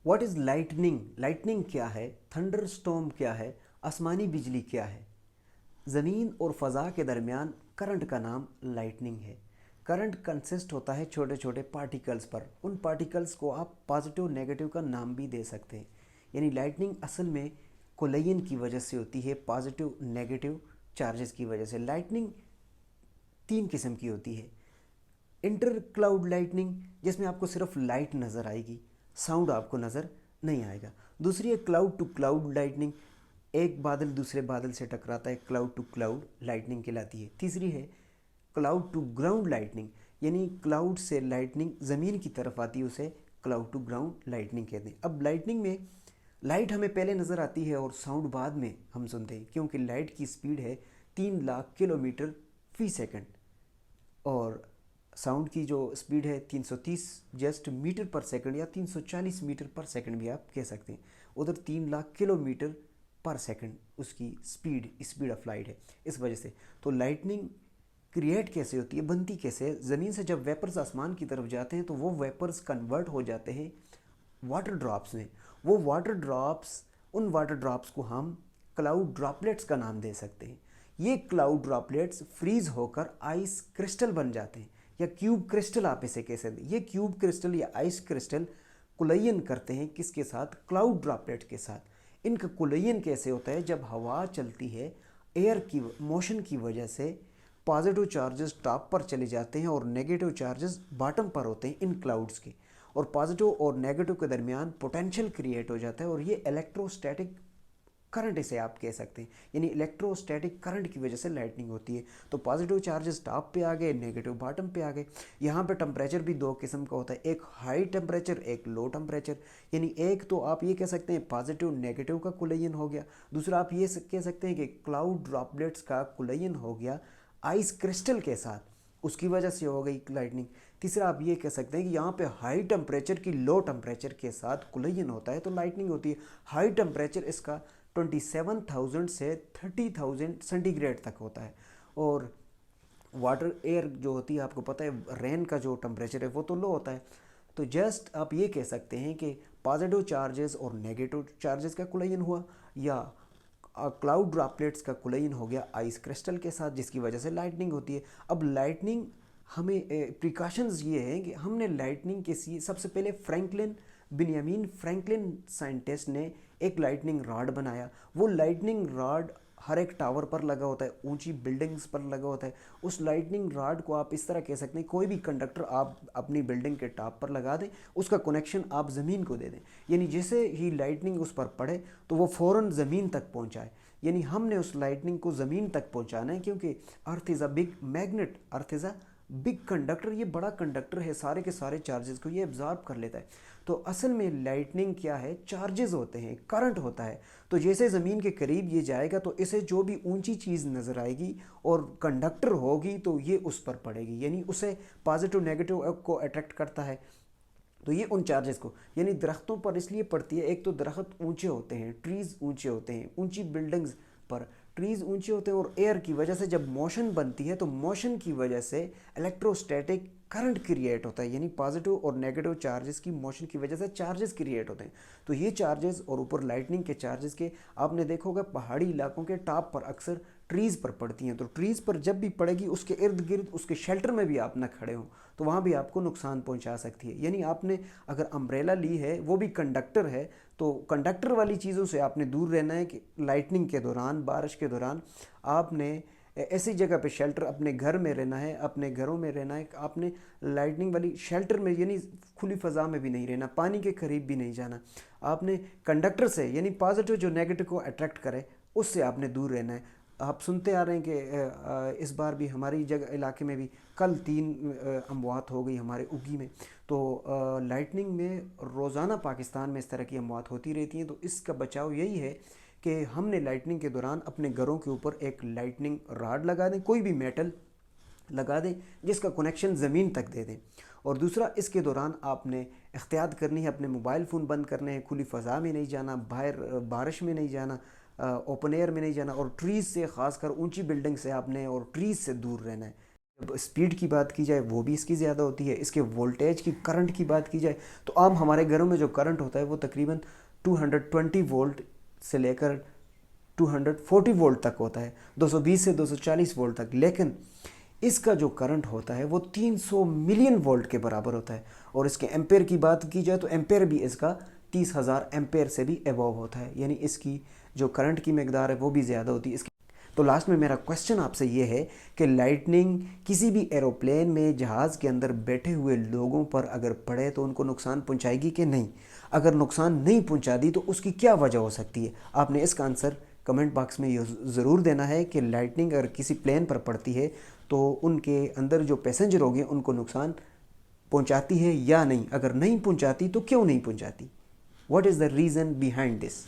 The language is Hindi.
What is lightning? लाइटनिंग क्या है? थंडर स्टॉर्म क्या है? आसमानी बिजली क्या है? ज़मीन और फ़ज़ा के दरमियान करंट का नाम लाइटनिंग है। करंट कंसिस्ट होता है छोटे छोटे पार्टिकल्स पर। उन पार्टिकल्स को आप पॉजिटिव नेगेटिव का नाम भी दे सकते हैं। यानी लाइटनिंग असल में कोलिजन की वजह से होती है, पॉजिटिव नेगेटिव चार्जेस की वजह से। लाइटनिंग तीन किस्म की होती है। इंटर क्लाउड लाइटनिंग, जिसमें आपको सिर्फ लाइट नज़र आएगी, साउंड आपको नज़र नहीं आएगा। दूसरी है क्लाउड टू क्लाउड लाइटनिंग, एक बादल दूसरे बादल से टकराता है, क्लाउड टू क्लाउड लाइटनिंग कहलाती है। तीसरी है क्लाउड टू ग्राउंड लाइटनिंग, यानी क्लाउड से लाइटनिंग ज़मीन की तरफ आती है, उसे क्लाउड टू ग्राउंड लाइटनिंग कहते हैं। अब लाइटनिंग में लाइट हमें पहले नज़र आती है और साउंड बाद में हम सुनते हैं, क्योंकि लाइट की स्पीड है 3 लाख किलोमीटर फी सेकंड और साउंड की जो स्पीड है 330 जस्ट मीटर पर सेकंड या 340 मीटर पर सेकंड भी आप कह सकते हैं। उधर 3 लाख किलोमीटर पर सेकंड उसकी स्पीड ऑफ लाइट है। इस वजह से तो लाइटनिंग क्रिएट कैसे होती है, बनती कैसे है? ज़मीन से जब वेपर्स आसमान की तरफ जाते हैं तो वो वेपर्स कन्वर्ट हो जाते हैं वाटर ड्रॉप्स में। वो वाटर ड्रॉप्स, उन वाटर ड्रॉप्स को हम क्लाउड ड्रॉपलेट्स का नाम दे सकते हैं। ये क्लाउड ड्रॉपलेट्स फ्रीज होकर आइस क्रिस्टल बन जाते हैं, या क्यूब क्रिस्टल आप इसे कह सकते हैं। ये क्यूब क्रिस्टल या आइस क्रिस्टल कुलयन करते हैं किसके साथ? क्लाउड ड्रॉपलेट के साथ। इनका कुलयन कैसे होता है? जब हवा चलती है, एयर की मोशन की वजह से पॉजिटिव चार्जेस टॉप पर चले जाते हैं और नेगेटिव चार्जेस बॉटम पर होते हैं इन क्लाउड्स के, और पॉजिटिव और नेगेटिव के दरमियान पोटेंशियल क्रिएट हो जाता है, और ये इलेक्ट्रोस्टैटिक करंट इसे आप कह सकते हैं। यानी इलेक्ट्रोस्टैटिक करंट की वजह से लाइटनिंग होती है। तो पॉजिटिव चार्जेस टॉप पे आ गए, नेगेटिव बॉटम पे आ गए। यहाँ पे टेम्परेचर भी दो किस्म का होता है, एक हाई टेम्परेचर, एक लो टेम्परेचर। यानी एक तो आप ये कह सकते हैं पॉजिटिव नेगेटिव का कुलयन हो गया, दूसरा आप ये कह सकते हैं कि क्लाउड ड्रॉपलेट्स का कुलयन हो गया आइस क्रिस्टल के साथ, उसकी वजह से हो गई लाइटनिंग। तीसरा आप ये कह सकते हैं कि यहाँ पे हाई टेम्परेचर की लो टेम्परेचर के साथ कुलयन होता है तो लाइटनिंग होती है। हाई टेम्परेचर इसका 27,000 से 30,000 सेंटीग्रेड तक होता है, और वाटर एयर जो होती है आपको पता है रेन का जो टेम्परेचर है वो तो लो होता है। तो जस्ट आप ये कह सकते हैं कि पॉजिटिव चार्जेस और नेगेटिव चार्जेस का कुलयन हुआ, या क्लाउड ड्रॉपलेट्स का कुलयन हो गया आइस क्रिस्टल के साथ, जिसकी वजह से लाइटनिंग होती है। अब लाइटनिंग हमें प्रिकॉशंस ये हैं कि हमने लाइटनिंग के सबसे पहले बिन्यामीन फ्रैंकलिन साइंटिस्ट ने एक लाइटनिंग रॉड बनाया। वो लाइटनिंग रॉड हर एक टावर पर लगा होता है, ऊंची बिल्डिंग्स पर लगा होता है। उस लाइटनिंग रॉड को आप इस तरह कह सकते हैं, कोई भी कंडक्टर आप अपनी बिल्डिंग के टॉप पर लगा दें, उसका कनेक्शन आप ज़मीन को दे दें, यानी जैसे ही लाइटनिंग उस पर पड़े तो वो फ़ौरन ज़मीन तक पहुंचाए। यानी हमने उस लाइटनिंग को ज़मीन तक पहुंचाना है, क्योंकि earth is a big magnet, earth is a big conductor. ये बड़ा कंडक्टर है, सारे के सारे चार्जेस को ये एब्जॉर्ब कर लेता है। तो असल में लाइटनिंग क्या है? चार्जेस होते हैं, करंट होता है। तो जैसे ज़मीन के करीब ये जाएगा तो इसे जो भी ऊंची चीज़ नज़र आएगी और कंडक्टर होगी तो ये उस पर पड़ेगी, यानी उसे पॉजिटिव नेगेटिव को अट्रैक्ट करता है। तो ये उन चार्जेस को, यानी दरख्तों पर इसलिए पड़ती है, एक तो दरख्त ऊंचे होते हैं, ट्रीज़ ऊंचे होते हैं, ऊंची बिल्डिंग्स पर ट्रीज़ ऊंचे होते हैं, और एयर की वजह से जब मोशन बनती है तो मोशन की वजह से इलेक्ट्रोस्टैटिक करंट क्रिएट होता है, यानी पॉजिटिव और नेगेटिव चार्जेस की मोशन की वजह से चार्जेस क्रिएट होते हैं। तो ये चार्जेस और ऊपर लाइटनिंग के चार्जेस के, आपने देखा होगा पहाड़ी इलाकों के टॉप पर अक्सर ट्रीज़ पर पड़ती हैं, तो ट्रीज़ पर जब भी पड़ेगी उसके इर्द गिर्द उसके शेल्टर में भी आप ना खड़े हों तो वहाँ भी आपको नुकसान पहुँचा सकती है। यानी आपने अगर अम्ब्रेला ली है, वो भी कंडक्टर है, तो कंडक्टर वाली चीज़ों से आपने दूर रहना है कि लाइटनिंग के दौरान, बारिश के दौरान आपने ऐसी जगह पे शेल्टर, अपने घर में रहना है, अपने घरों में रहना है। आपने लाइटनिंग वाली शेल्टर में, यानी खुली फ़ज़ा में भी नहीं रहना, पानी के करीब भी नहीं जाना। आपने कंडक्टर से, यानी पॉजिटिव जो नेगेटिव को अट्रैक्ट करे, उससे आपने दूर रहना है। आप सुनते आ रहे हैं कि इस बार भी हमारी जगह इलाके में भी कल 3 अमवात हो गई हमारे उगी में। तो लाइटनिंग में रोज़ाना पाकिस्तान में इस तरह की अमवात होती रहती हैं। तो इसका बचाव यही है कि हमने लाइटनिंग के दौरान अपने घरों के ऊपर एक लाइटनिंग रॉड लगा दें, कोई भी मेटल लगा दें जिसका कनेक्शन ज़मीन तक दे दें। और दूसरा, इसके दौरान आपने एहतियात करनी है, अपने मोबाइल फ़ोन बंद करने हैं, खुली फ़ज़ा में नहीं जाना, बाहर बारिश में नहीं जाना, ओपन एयर में नहीं जाना, और ट्रीज़ से, ख़ासकर ऊंची बिल्डिंग से आपने और ट्रीज़ से दूर रहना है। जब स्पीड की बात की जाए वो भी इसकी ज़्यादा होती है। इसके वोल्टेज की, करंट की बात की जाए तो आम हमारे घरों में जो करंट होता है वो तकरीबन 220 वोल्ट से लेकर 240 वोल्ट तक होता है, 220 से 240 वोल्ट तक। लेकिन इसका जो करंट होता है वो 300 मिलियन वोल्ट के बराबर होता है। और इसके एम्पेयर की बात की जाए तो एम्पेयर भी इसका 30,000 एम्पेयर से भी एबव होता है, यानी इसकी जो करंट की मकदार है वो भी ज़्यादा होती है इसकी। तो लास्ट में मेरा क्वेश्चन आपसे ये है कि लाइटनिंग किसी भी एरोप्लेन में, जहाज़ के अंदर बैठे हुए लोगों पर अगर पड़े तो उनको नुकसान पहुंचाएगी कि नहीं? अगर नुकसान नहीं पहुंचाती तो उसकी क्या वजह हो सकती है? आपने इसका आंसर कमेंट बॉक्स में ये ज़रूर देना है कि लाइटनिंग अगर किसी प्लेन पर पड़ती है तो उनके अंदर जो पैसेंजर होंगे उनको नुकसान पहुंचाती है या नहीं। अगर नहीं पहुंचाती तो क्यों नहीं पहुंचाती? What is the reason behind this?